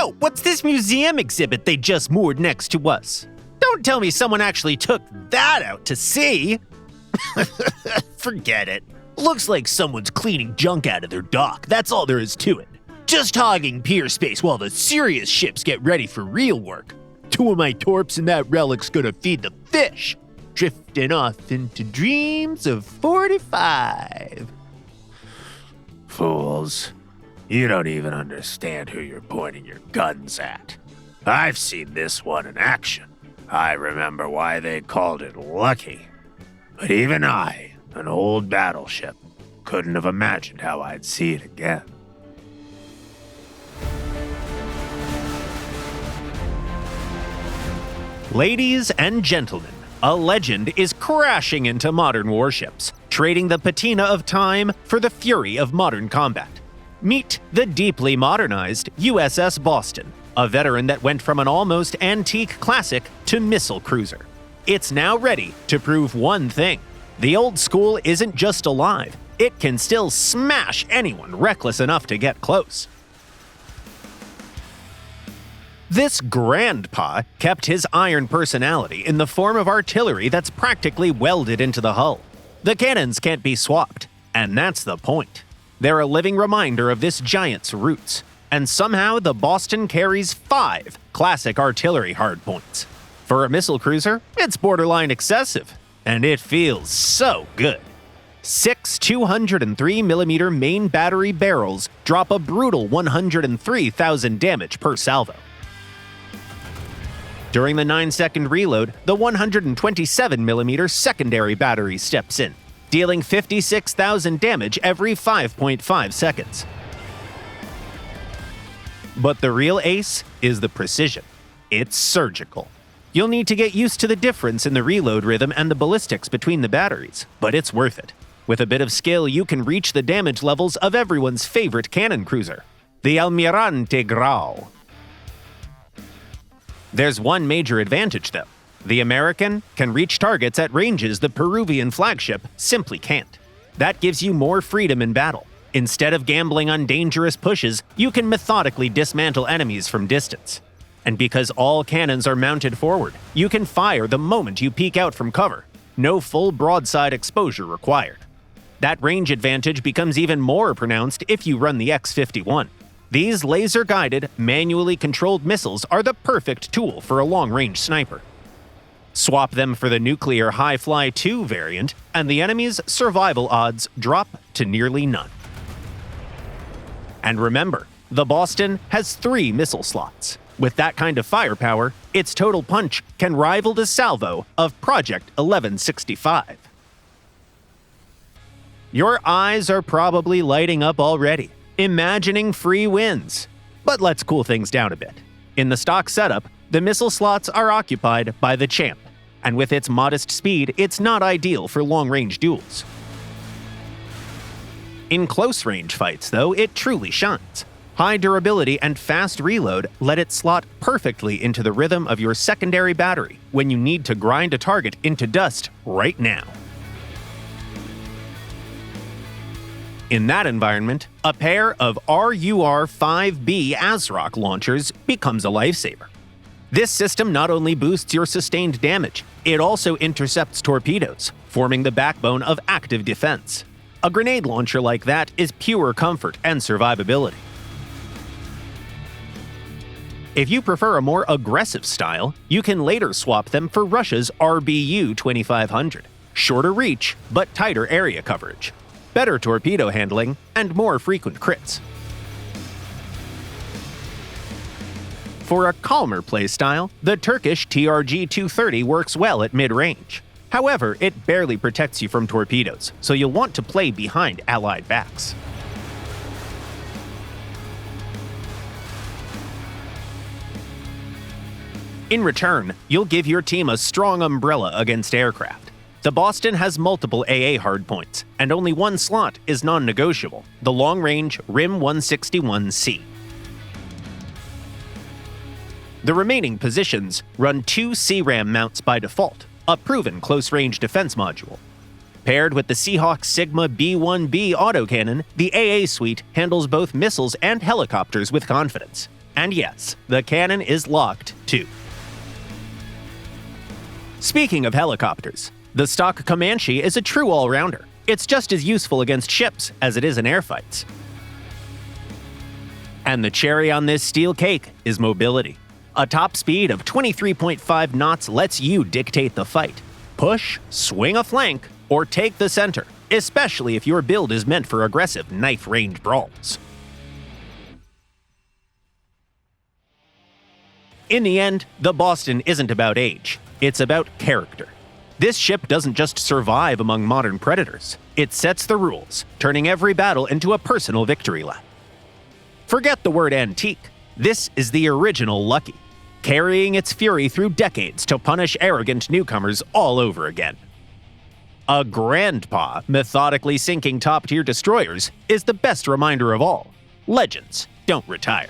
Yo, what's this museum exhibit they just moored next to us? Don't tell me someone actually took that out to sea. Forget it. Looks like someone's cleaning junk out of their dock, that's all there is to it. Just hogging pier space while the serious ships get ready for real work. 2 of my torps and that relic's gonna feed the fish. Drifting off into dreams of 45. Fools. You don't even understand who you're pointing your guns at. I've seen this one in action. I remember why they called it lucky. But even I, an old battleship, couldn't have imagined how I'd see it again. Ladies and gentlemen, a legend is crashing into modern warships, trading the patina of time for the fury of modern combat. Meet the deeply modernized USS Boston, a veteran that went from an almost antique classic to missile cruiser. It's now ready to prove one thing. The old school isn't just alive, it can still smash anyone reckless enough to get close. This grandpa kept his iron personality in the form of artillery that's practically welded into the hull. The cannons can't be swapped, and that's the point. They're a living reminder of this giant's roots, and somehow the Boston carries 5 classic artillery hardpoints. For a missile cruiser, it's borderline excessive, and it feels so good. 6 203mm main battery barrels drop a brutal 103,000 damage per salvo. During the 9-second reload, the 127mm secondary battery steps in, dealing 56,000 damage every 5.5 seconds. But the real ace is the precision. It's surgical. You'll need to get used to the difference in the reload rhythm and the ballistics between the batteries, but it's worth it. With a bit of skill, you can reach the damage levels of everyone's favorite cannon cruiser, the Almirante Grau. There's one major advantage, though. The American can reach targets at ranges the Peruvian flagship simply can't. That gives you more freedom in battle. Instead of gambling on dangerous pushes, you can methodically dismantle enemies from distance. And because all cannons are mounted forward, you can fire the moment you peek out from cover. No full broadside exposure required. That range advantage becomes even more pronounced if you run the X-51. These laser-guided, manually controlled missiles are the perfect tool for a long-range sniper. Swap them for the nuclear High-Fly 2 variant, and the enemy's survival odds drop to nearly none. And remember, the Boston has 3 missile slots. With that kind of firepower, its total punch can rival the salvo of Project 1165. Your eyes are probably lighting up already, imagining free wins. But let's cool things down a bit. In the stock setup, the missile slots are occupied by the Champ, and with its modest speed, it's not ideal for long-range duels. In close-range fights, though, it truly shines. High durability and fast reload let it slot perfectly into the rhythm of your secondary battery when you need to grind a target into dust right now. In that environment, a pair of RUR-5B ASROC launchers becomes a lifesaver. This system not only boosts your sustained damage, it also intercepts torpedoes, forming the backbone of active defense. A grenade launcher like that is pure comfort and survivability. If you prefer a more aggressive style, you can later swap them for Russia's RBU-2500. Shorter reach, but tighter area coverage. Better torpedo handling, and more frequent crits. For a calmer playstyle, the Turkish TRG-230 works well at mid-range. However, it barely protects you from torpedoes, so you'll want to play behind Allied backs. In return, you'll give your team a strong umbrella against aircraft. The Boston has multiple AA hardpoints, and only one slot is non-negotiable, the long-range RIM 161C. The remaining positions run 2 CRAM mounts by default, a proven close-range defense module. Paired with the Seahawk Sigma B1B autocannon, the AA suite handles both missiles and helicopters with confidence. And yes, the cannon is locked too. Speaking of helicopters, the stock Comanche is a true all-rounder. It's just as useful against ships as it is in airfights. And the cherry on this steel cake is mobility. A top speed of 23.5 knots lets you dictate the fight. Push, swing a flank, or take the center, especially if your build is meant for aggressive knife-range brawls. In the end, the Boston isn't about age, it's about character. This ship doesn't just survive among modern predators, it sets the rules, turning every battle into a personal victory lap. Forget the word antique, this is the original Lucky, carrying its fury through decades to punish arrogant newcomers all over again. A grandpa methodically sinking top-tier destroyers is the best reminder of all. Legends don't retire.